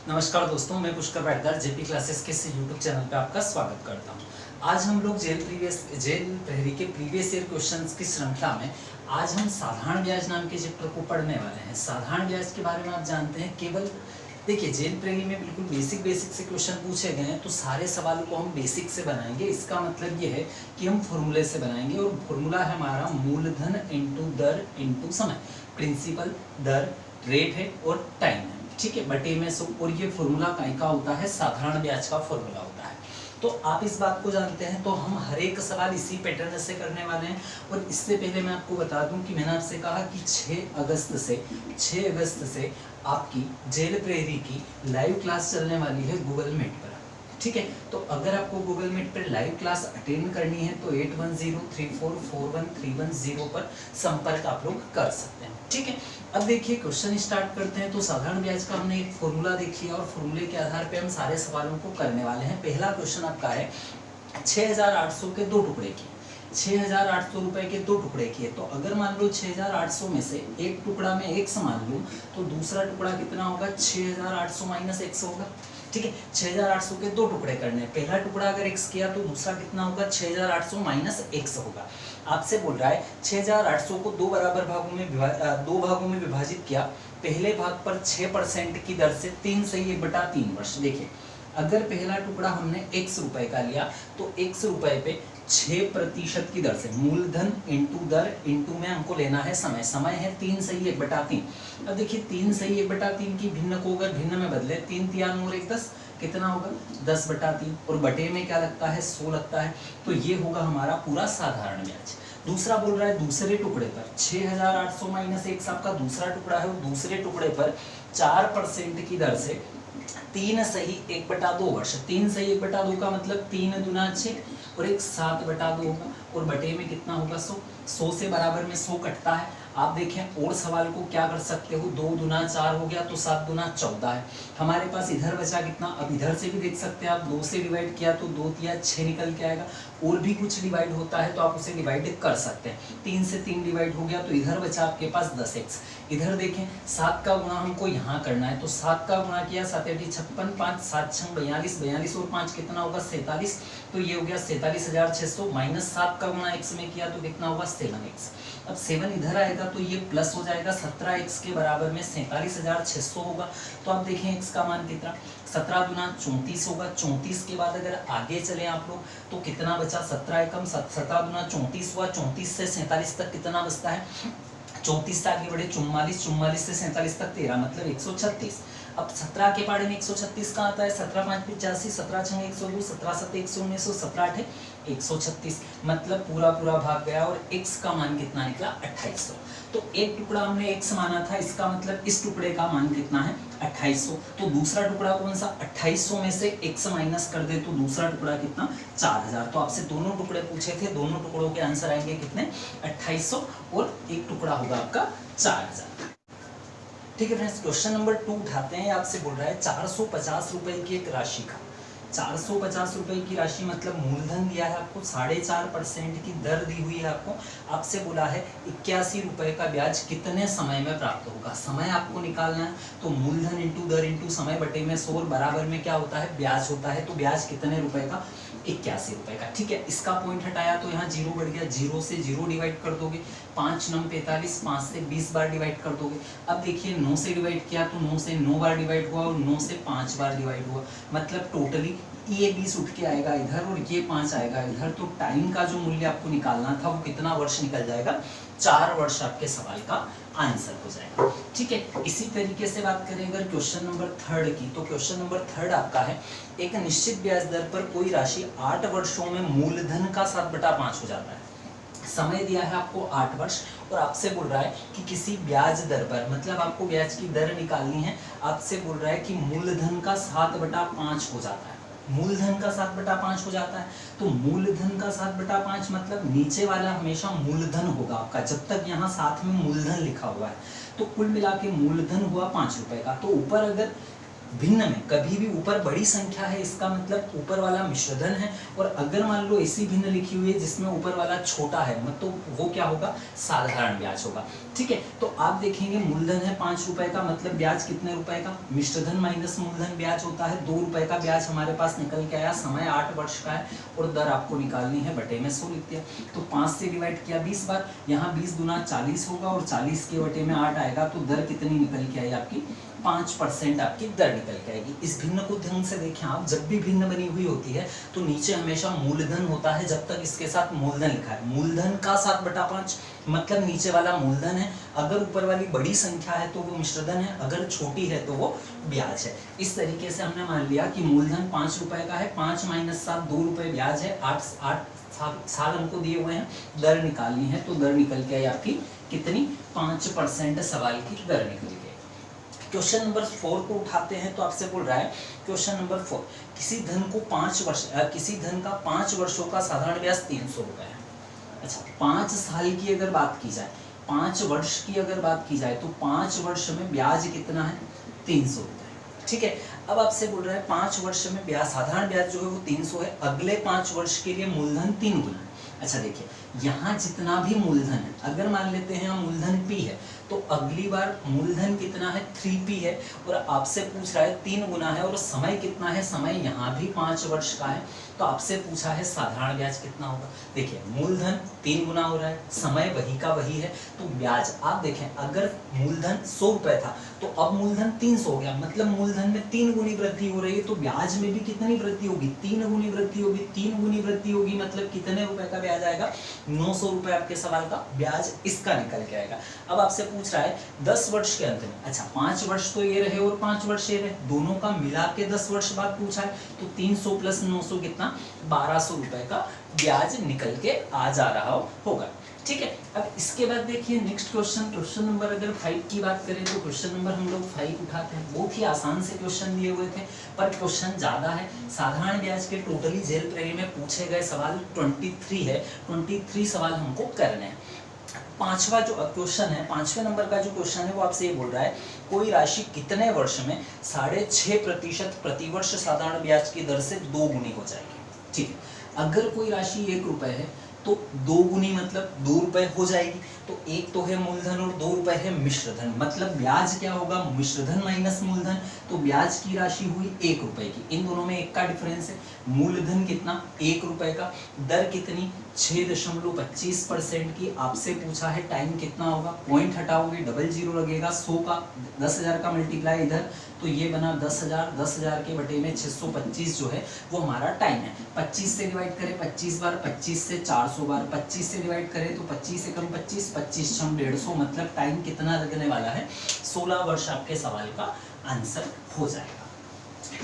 नमस्कार दोस्तों, मैं पुष्कर बैठदार जेपी क्लासेस के इस यूट्यूब चैनल पे आपका स्वागत करता हूं। आज हम लोग जेल प्रहरी के प्रीवियस ईयर क्वेश्चंस की श्रृंखला में आज हम साधारण ब्याज नाम के चैप्टर को पढ़ने वाले हैं। साधारण ब्याज के बारे में आप जानते हैं, केवल देखिए जेल प्रहरी में बिल्कुल बेसिक से क्वेश्चन पूछे गए हैं, तो सारे सवालों को हम बेसिक से बनाएंगे। इसका मतलब ये है कि हम फॉर्मूले से बनाएंगे और फॉर्मूला है हमारा मूलधन इंटू दर इंटू समय। प्रिंसिपल, दर, रेट है और टाइम है, ठीक है, बटे में सो। और ये फॉर्मूला का होता है, साधारण ब्याज का फॉर्मूला होता है। तो आप इस बात को जानते हैं, तो हम हर एक सवाल इसी पैटर्न से करने वाले हैं। और इससे पहले मैं आपको बता दूं कि मैंने आपसे कहा कि 6 अगस्त से आपकी जेल प्रहरी की लाइव क्लास चलने वाली है गूगल मीट पर, ठीक है। तो अगर आपको गूगल मीट पर लाइव क्लास अटेंड करनी है तो 8103441310 पर संपर्क आप लोग कर सकते हैं, ठीक है। अब देखिए क्वेश्चन स्टार्ट करते हैं। तो साधारण ब्याज का हमने एक फॉर्मूला देख लिया और फॉर्मूले के आधार पे हम सारे सवालों को करने वाले हैं। पहला क्वेश्चन आपका है 6800 के दो टुकड़े की, 6800 रुपए के दो टुकड़े किए। तो अगर मान लो 6800 में से एक टुकड़ा में x मान लूं, तो दूसरा टुकड़ा कितना होगा, 6800 माइनस x होगा, ठीक है। 6800 के दो टुकड़े करने हैं। पहला टुकड़ा अगर x किया तो दूसरा कितना होगा, 6800 माइनस x होगा। आपसे बोल रहा है 6800 को दो भागों में विभाजित किया। पहले भाग पर 6% की दर से 3 सही 1/3 वर्ष। देखिए अगर पहला टुकड़ा हमने x रुपए का लिया तो x रुपए पे 6% की दर से, मूलधन इंटू दर इंटू में हमको लेना है समय। समय है 3 सही 1/3। अब देखिए 3 सही 1/3 की भिन्न को अगर भिन्न में बदले, 3 3 और 1 10, कितना होगा 10/3। और बटे में क्या लगता है, 100 लगता है। तो ये होगा हमारा पूरा साधारण ब्याज। दूसरा बोल रहा है दूसरे टुकड़े पर 6800 माइनस x आपका दूसरा टुकड़ा है, और दूसरे टुकड़े पर 4% की दर से 3 सही 1/2 वर्ष। 3 सही 1/2 का मतलब 3 दूना 6 और 1 7/2 होगा। और बटे में कितना होगा, 100 से बराबर में 100 कटता है। आप देखें और सवाल को क्या कर सकते हो, 2 दूना 4 हो गया तो 7 दूना 14 है। हमारे पास इधर बचा कितना, अब इधर से भी देख सकते हैं आप, 2 से डिवाइड किया तो 2 तिया 6 निकल के आएगा। और भी कुछ डिवाइड होता है तो आप उसे डिवाइड कर सकते हैं। 3 से 3 डिवाइड हो गया तो इधर बचा आपके पास 10x। इधर देखें 7 का गुणा हमको यहाँ करना है, तो 7 का गुणा किया, 7 × 8 = 56, 5 7 6 42, 42 और 5 कितना होगा 47। तो ये हो गया 47,600 माइनस 7 का गुणा x में किया तो कितना होगा 7x। अब 7 इधर आएगा तो ये प्लस हो जाएगा, 17x के बराबर में 47,600 होगा। तो आप देखें x का मान कितना, 17 दूना 34 होगा। 34 के बाद अगर आगे चले आप लोग तो कितना बचा, 17 एकम 17 दूना 34 हुआ। 34 से 47 तक कितना बचता है, 34 से आगे बढ़े 44, 44 से 47 तक 13, मतलब 136। अब 17 के पाड़े में 136 का आता है, 17 5 85, 17 6 102, 17 7 119, 17 8 136, मतलब पूरा भाग गया। और x का मान कितना निकला, 2800। तो एक टुकड़ा हमने x माना था, इसका मतलब इस टुकड़े का मान कितना है, 2800। तो दूसरा टुकड़ा कौन सा, 2800 में से x माइनस कर दे तो दूसरा टुकड़ा कितना, 4000। तो आपसे दोनों टुकड़े पूछे थे, दोनों टुकड़ों के आंसर आएंगे कितने, 2800, और एक टुकड़ा होगा आपका 4000। ठीक है फ्रेंड्स, क्वेश्चन नंबर 2 उठाते हैं। आपसे बोल रहा है 450 रुपए की एक राशि का, 450 रुपए की राशि मतलब मूलधन दिया है आपको, 4.5% की दर दी हुई है आपको। आपसे बोला है 81 रुपए का ब्याज कितने समय में प्राप्त होगा। समय आपको निकालना है, तो मूलधन इंटू दर इंटू समय बटे में 100 बराबर में क्या होता है, ब्याज होता है। तो ब्याज कितने रुपए का, 81 रुपए का, ठीक है। इसका पॉइंट हटाया तो यहाँ 0 बढ़ गया, 0 से 0 डिवाइड कर दोगे, 5 9 45, 5 से 20 बार डिवाइड कर दोगे। अब देखिए 9 से डिवाइड किया तो 9 से 9 बार डिवाइड हुआ और 9 से 5 बार डिवाइड हुआ, मतलब टोटली ये 20 उठ के आएगा इधर और ये 5 आएगा इधर। तो टाइम का जो मूल्य आपको निकालना था वो कितना वर्ष निकल जाएगा, 4 वर्ष आपके सवाल का आंसर हो जाएगा, ठीक है। इसी तरीके से बात करें अगर क्वेश्चन नंबर 3 की, तो क्वेश्चन नंबर 3 आपका है एक निश्चित ब्याज दर पर कोई राशि 8 वर्षों में मूलधन का 7/5 हो जाता है। समय दिया है आपको 8 वर्ष, और आपसे बोल रहा है कि किसी ब्याज दर पर, मतलब आपको ब्याज की दर निकालनी है। आपसे बोल रहा है कि मूलधन का 7/5 हो जाता है, मूलधन का 7/5 हो जाता है। तो मूलधन का 7/5 मतलब नीचे वाला हमेशा मूलधन होगा आपका, जब तक यहाँ साथ में मूलधन लिखा हुआ है। तो कुल मिला के मूलधन हुआ 5 रुपए का। तो ऊपर अगर भिन्न में कभी भी ऊपर बड़ी संख्या है इसका मतलब ऊपर वाला मिश्र धन है, और अगर मान लो ऐसी भिन्न लिखी हुई है जिसमें ऊपर वाला छोटा है मतलब तो वो क्या होगा, साधारण ब्याज होगा। ठीक है, तो आप देखेंगे मूलधन है 5 रुपए का, मतलब ब्याज कितने रुपए का, मिश्र धन माइनस मूलधन ब्याज होता है 2 रुपए का ब्याज हमारे पास निकल के आया, समय 8 वर्ष का है और दर आपको निकालनी है, बटे में 100 लिख दिया। तो 5 से डिवाइड किया 20 बार, यहाँ 20 गुना 40 होगा और 40 के बटे में 8 आएगा, तो दर कितनी निकल के आई आपकी, 5% आपकी दर निकल के आएगी। इस भिन्न को ध्यान से देखें आप, जब भी भिन्न बनी हुई होती है तो नीचे हमेशा मूलधन होता है जब तक इसके साथ मूलधन लिखा है, मूलधन का 7/5 मतलब नीचे वाला मूलधन है, अगर ऊपर वाली बड़ी संख्या है तो वो मिश्रधन है, अगर छोटी है तो वो ब्याज है। इस तरीके से हमने मान लिया कि मूलधन 5 रुपए का है, 5 - 7 2 रुपए ब्याज है, 8 साल हमको दिए हुए हैं, दर निकालनी है, तो दर निकल के आई आपकी कितनी, 5% सवाल की दर निकल गई। क्वेश्चन नंबर 4 को उठाते हैं, तो आपसे बोल रहा है क्वेश्चन नंबर 4, किसी धन का 5 वर्षों का साधारण ब्याज 300 रुपए है। अच्छा, 5 साल की अगर बात की जाए, 5 वर्ष की अगर बात की जाए तो 5 वर्ष में ब्याज कितना है, 300 रुपए। ठीक है, अब आपसे बोल रहा है 5 वर्ष में ब्याज, साधारण ब्याज जो है वो 300 है, अगले 5 वर्ष के लिए मूलधन 3 गुना। अच्छा देखिए, यहाँ जितना भी मूलधन है, अगर मान लेते हैं मूलधन P है तो अगली बार मूलधन कितना है, 3P है, और आपसे पूछ रहा है 3 गुना है, और समय कितना है, समय यहाँ भी 5 वर्ष का है, तो आपसे पूछा है साधारण ब्याज कितना होगा। देखिए मूलधन 3 गुना हो रहा है, समय वही का वही है, तो ब्याज आप देखें, अगर मूलधन 100 रुपए था तो अब मूलधन 300 हो गया, मतलब मूलधन में 3 गुनी वृद्धि हो रही है, तो ब्याज में भी कितनी वृद्धि होगी, 3 गुनी वृद्धि होगी, 3 गुनी वृद्धि होगी, मतलब कितने रुपए का ब्याज आएगा, 900 रुपए आपके सवाल का ब्याज इसका निकल के आएगा। अब आपसे पूछ रहा है 10 वर्ष के अंत में, अच्छा 5 वर्ष तो ये रहे और 5 वर्ष ये रहे, दोनों का मिला के 10 वर्ष बाद पूछा है, तो 300 + 900 कितना, 1200 रुपए का ब्याज निकल के आ जा रहा होगा। ठीक है, अब इसके बाद देखिए नेक्स्ट क्वेश्चन नंबर अगर 5 की बात करें तो क्वेश्चन नंबर हम लोग 5 उठाते हैं। बहुत ही आसान से क्वेश्चन दिए हुए थे पर क्वेश्चन ज्यादा है। साधारण ब्याज के टोटली जेल प्रेरी में पूछे गए सवाल 23 है, 23 सवाल हमको करने हैं। पांचवा जो क्वेश्चन है, 5वें नंबर का जो क्वेश्चन है वो आपसे ये बोल रहा है, कोई राशि कितने वर्ष में 6.5% प्रतिवर्ष साधारण ब्याज की दर से 2 गुनी हो जाएगी। ठीक है, अगर कोई राशि 1 रुपए है तो 2 गुनी मतलब 2 रुपए हो जाएगी, तो एक तो है मूलधन और 2 रुपए है मिश्रधन, मतलब ब्याज क्या होगा, मिश्रधन माइनस मूलधन, तो ब्याज की राशि हुई 1 रुपए की, इन दोनों में 1 का डिफरेंस है। मूलधन कितना, 1 रुपए का, दर कितनी 6.25% की, आपसे पूछा है टाइम कितना होगा, पॉइंट हटाओगे 00 लगेगा, 100 का 10,000 का मल्टीप्लाई इधर, तो ये बना 10,000, 10,000 के बटे में 625 जो है वो हमारा टाइम है। 25 से डिवाइड करें 25 बार, 25 से 400 बार, 25 से डिवाइड करें तो 25 से कम 25, 25 छम 150, मतलब टाइम कितना लगने वाला है, 16 वर्ष आपके सवाल का आंसर हो जाएगा।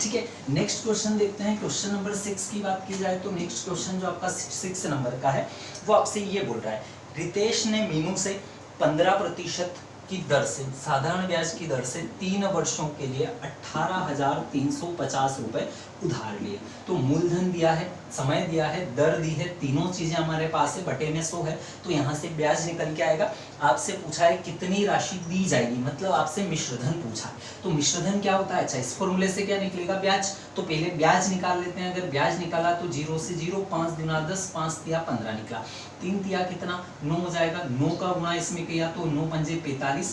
ठीक है, नेक्स्ट क्वेश्चन देखते हैं। क्वेश्चन नंबर 6 की बात की जाए तो नेक्स्ट क्वेश्चन जो आपका 6 नंबर का है वो आपसे ये बोल रहा है, रितेश ने मीनू से 15% की दर से साधारण ब्याज की दर से 3 वर्षों के लिए 18,350 रुपए उधार लिए। तो मूलधन दिया है, समय दिया है, दर दी है, तीनों चीजें हमारे पास है, बटे में 100 है, तो यहाँ से ब्याज निकल के आएगा। आपसे पूछा है कितनी राशि दी जाएगी, मतलब आपसे मिश्रधन पूछा है, तो मिश्रधन क्या होता है, अच्छा इस फॉर्मूले से क्या निकलेगा, ब्याज, तो पहले ब्याज निकाल लेते हैं। अगर ब्याज निकाला तो 0 से 0, 5 दूना 10, 5 तिया 15 निकला, 3 तिया कितना 9 हो जाएगा, 9 का गुणा इसमें किया तो 9 पंजे 45,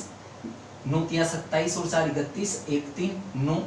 9 तिया 27 और 4 31, 1 3 9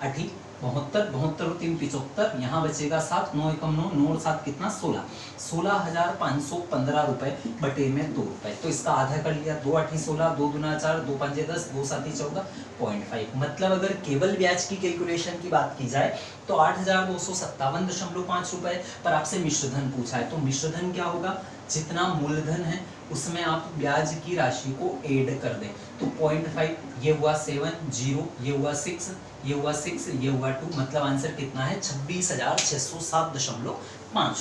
8 72, 72 और 3 75, यहाँ बचेगा 7, 9 एकम 9, 9 और 7 कितना 16, 16,515 रुपए बटे में 2 रुपए, तो इसका आधा कर लिया, 2 8 16, 2 दूना 4, 2 पंजे 10, 2 7 14, 0.5, मतलब अगर केवल ब्याज की कैलकुलेशन की बात की जाए तो 8,257.5 रुपए, पर आपसे मिश्रधन पूछा है, तो मिश्रधन क्या होगा, जितना मूलधन है उसमें आप ब्याज की राशि को ऐड कर दें, तो 0.5, ये हुआ 7, 0, ये हुआ 6, ये हुआ 6, ये हुआ 2, मतलब आंसर कितना है 26,607.5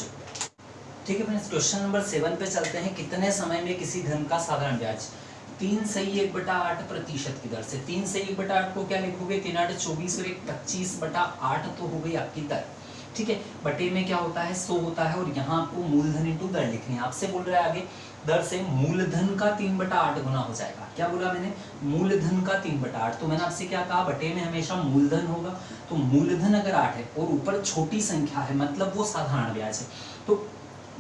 रुपए। ठीक है फ्रेंड्स, क्वेश्चन नंबर 7 पे चलते हैं। कितने समय में किसी धन का साधारण ब्याज 3 सही 1/8% की दर से, 3 सही 1/8 को क्या लिखोगे, 3 8 24 और 1 25/8 तो हो गई आपकी दर। ठीक है, बटे में क्या होता है 100 होता है, और यहाँ आपको मूलधन इंटू दर लिखनी है। आपसे बोल रहा है आगे, दर से मूलधन का 3/8 गुना हो जाएगा, क्या बोला मैंने, मूलधन का 3/8। तो मैंने आपसे क्या कहा, बटे में हमेशा मूलधन होगा। तो मूलधन अगर 8 है और ऊपर छोटी संख्या है मतलब वो साधारण ब्याज है। तो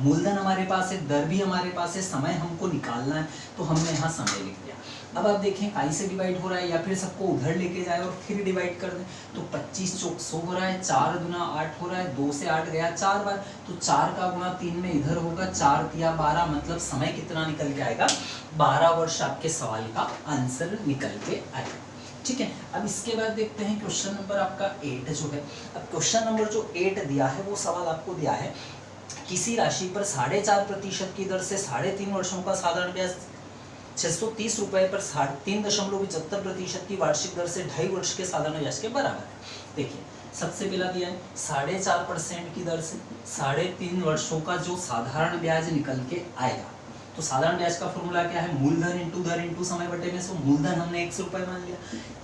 मूलधन हमारे पास है, दर भी हमारे पास है, समय हमको निकालना है, तो हमने यहाँ समय लिख दिया। अब आप देखें काई से डिवाइड हो रहा है या फिर सबको उधर लेके जाए और फिर डिवाइड कर दें। तो 25 चौक 100 हो रहा है, 4 दूना 8 हो रहा है, 2 से 8 गया 4 बार, तो 4 का गुणा 3 में इधर होगा, 4 तिया 12, मतलब समय कितना निकल के आएगा, 12 वर्ष आपके सवाल का आंसर निकल के आएगा। ठीक है, अब इसके बाद देखते हैं क्वेश्चन नंबर आपका 8 जो है। अब क्वेश्चन नंबर जो 8 दिया है वो सवाल आपको दिया है, किसी राशि पर 4.5% की दर से 3.5 वर्षों का साधारण ब्याज 630 रुपए पर 3.75% की वार्षिक दर से 2.5 वर्ष के साधारण ब्याज के बराबर है। देखिए सबसे पहला दिया है 4.5% की दर से 3.5 वर्षों का जो साधारण ब्याज निकल के आएगा। तो साधारण ब्याज का फॉर्मूला क्या है, मूलधन इंटू दर इंटू समय बटे में। सो मूलधन हमने 100 रुपए मान लिया,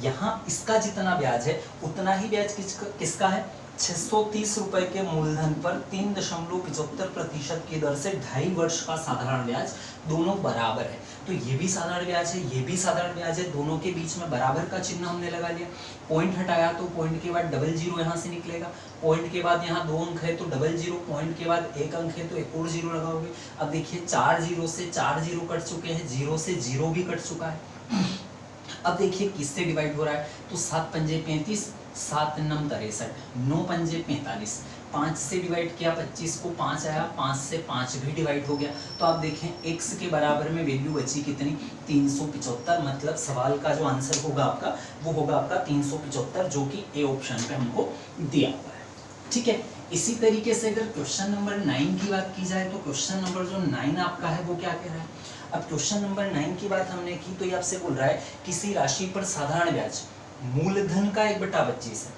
यहाँ इसका जितना ब्याज है उतना ही ब्याज किसका है, 630 रुपए के मूलधन पर 3.75% की दर से 2.5 वर्ष का साधारण ब्याज, दोनों बराबर है। तो ये भी साधारण ब्याज है, ये भी साधारण ब्याज है, दोनों के बीच में बराबर का चिन्ह हमने लगा लिया। पॉइंट हटाया तो पॉइंट के बाद 00 यहाँ से निकलेगा, पॉइंट के बाद यहाँ 2 अंक है तो 00, पॉइंट के बाद 1 अंक है तो एक और 0 लगाओगे। अब देखिए 4 0 से 4 0 कट चुके हैं, 0 से 0 भी कट चुका है। अब देखिए किससे डिवाइड हो रहा है, तो 7 पंजे 35, 7 नम 63, 9 पंजे 45, 5 से डिवाइड किया 25 को, 5 आया, 5 से 5 भी डिवाइड हो गया। तो आप देखें x के बराबर में वैल्यू बची कितनी, 375। मतलब सवाल का जो आंसर होगा आपका वो होगा आपका 375, जो कि ए ऑप्शन पे हमको दिया हुआ है। ठीक है, इसी तरीके से अगर क्वेश्चन नंबर 9 की बात की जाए तो क्वेश्चन नंबर जो 9 आपका है वो क्या कह रहा है। अब क्वेश्चन नंबर 9 की बात हमने की तो ये आपसे बोल रहा है किसी राशि पर साधारण ब्याज मूलधन का 1/25 है।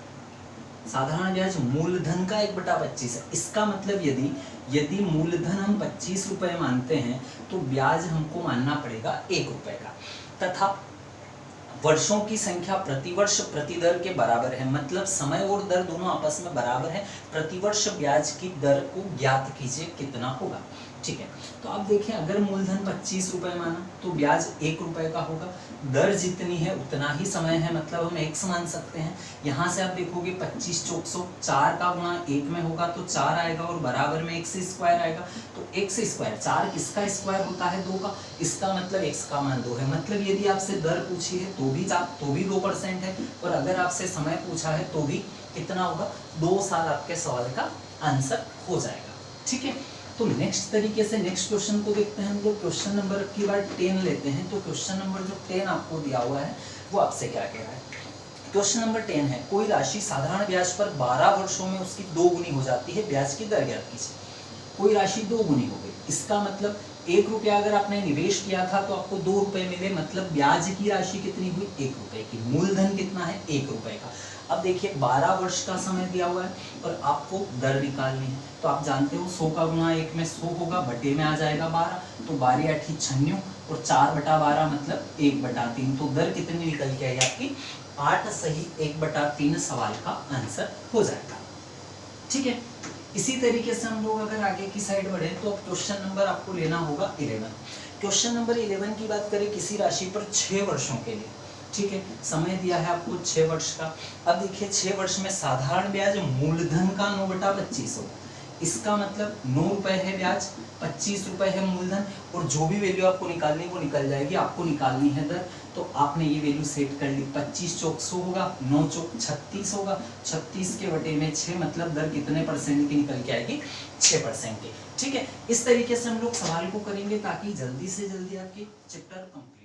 साधारण ब्याज मूलधन का 1/25 है। इसका मतलब यदि मूलधन हम 25 रुपए मानते हैं तो ब्याज हमको मानना पड़ेगा 1 रुपए का, तथा वर्षों की संख्या प्रतिवर्ष प्रतिदर के बराबर है। मतलब समय और दर दोनों आपस में बराबर है। प्रतिवर्ष ब्याज की दर को ज्ञात कीजिए कितना होगा। ठीक है, तो आप देखें अगर मूलधन 25 रुपए माना तो ब्याज 1 रुपए का होगा, दर जितनी है उतना ही समय है, मतलब हम x मान सकते हैं। यहाँ से आप देखोगे 25 चौक 100, 4 का गुणा 1 में होगा तो 4 आएगा और बराबर में x स्क्वायर आएगा। तो x स्क्वायर, 4 किसका स्क्वायर होता है, 2 का, इसका मतलब x का मान 2 है। मतलब यदि आपसे दर पूछी है तो भी 2% है, और अगर आपसे समय पूछा है तो भी कितना होगा, 2 साल आपके सवाल का आंसर हो जाएगा। ठीक है, तो नेक्स्ट तरीके से नेक्स्ट क्वेश्चन को देखते हैं हम लोग। क्वेश्चन नंबर की बार 10 लेते हैं। तो क्वेश्चन नंबर जो 10 आपको दिया हुआ है वो आपसे क्या कह रहा है। क्वेश्चन नंबर 10 है, कोई राशि साधारण ब्याज पर 12 वर्षों में उसकी 2 गुनी हो जाती है, ब्याज की दर ज्ञात कीजिए। कोई राशि 2 गुनी हो गई, इसका मतलब 1 रुपया अगर आपने निवेश किया था तो आपको 2 रुपए मिले, मतलब ब्याज की राशि कितनी हुई, 1 रुपए की। मूलधन कितना है, 1 रुपए का। अब देखिए 12 वर्ष का समय दिया हुआ है और आपको दर निकालनी है। तो आप जानते हो 100 का गुणा 1 में 100 होगा, बटे में आ जाएगा 12, तो 12 8 96 और 4/12 मतलब 1/3। तो दर कितनी निकल के आएगी आपकी, 8 सही 1/3 सवाल का आंसर हो जाएगा। ठीक है, इसी तरीके से हम लोग अगर आगे की साइड बढ़े तो क्वेश्चन नंबर आपको लेना होगा 11। क्वेश्चन नंबर 11 की बात करें, किसी राशि पर 6 वर्षों के लिए, ठीक है, समय दिया है आपको 6 वर्ष का। अब देखिए 6 वर्ष में साधारण ब्याज मूलधन का 9/25 होगा। इसका मतलब 9 रुपए है ब्याज, 25 रुपए है मूलधन, और जो भी वैल्यू आपको निकालनी वो निकल जाएगी। आपको निकालनी है दर, तो आपने ये वैल्यू सेट कर ली। 25 चौक 100 होगा, 9 चौक 36 होगा, 36 के बटे में 6, मतलब दर कितने परसेंट की निकल के आएगी, 6% की। ठीक है, इस तरीके से हम लोग सवाल को करेंगे ताकि जल्दी से जल्दी आपकी चैप्टर कंप्लीट